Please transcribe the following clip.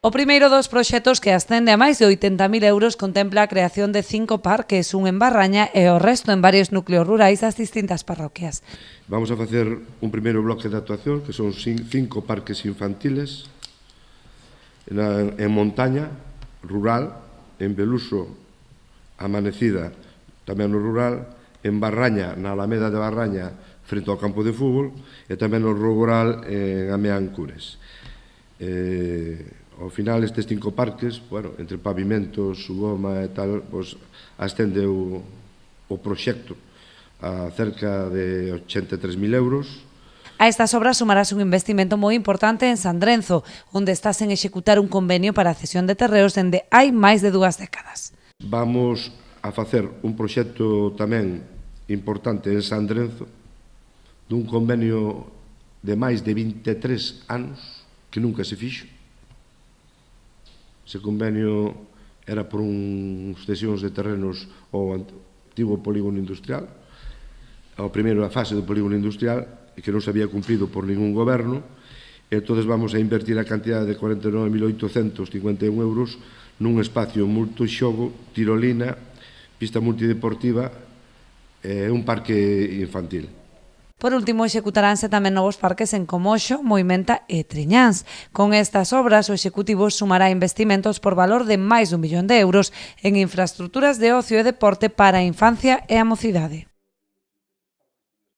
O primeiro dos proxectos, que ascende a máis de 80.000 euros, contempla a creación de 5 parques, un en Barraña e o resto en varios núcleos rurais das distintas parroquias. Vamos a facer un primeiro bloque de actuación, que son 5 parques infantiles, en montaña, rural, en Beluso, Amanecida, tamén no rural, en Barraña, na Alameda de Barraña, frente ao campo de fútbol, e tamén no rural en Ameán Cures. Ao final, estes 5 parques, entre pavimentos, subgoma e tal, ascende o proxecto a cerca de 83.000 euros. A estas obras sumarás un investimento moi importante en Sandrenzo, onde estás en executar un convenio para a cesión de terreos dende hai máis de 2 décadas. Vamos a facer un proxecto tamén importante en Sandrenzo, dun convenio de máis de 23 anos, que nunca se fixo. Ese convenio era por unhas cesións de terrenos ao antigo polígono industrial, a primeira fase do polígono industrial, que non se había cumprido por ningún goberno, e entón vamos a invertir a cantidad de 49.851 euros nun espacio multixogo, tirolina, pista multideportiva e un parque infantil. Por último, executaránse tamén novos parques en Comoxo, Moimenta e Triñáns. Con estas obras, o Executivo sumará investimentos por valor de máis de 1 millón de euros en infraestruturas de ocio e deporte para a infancia e a mocidade.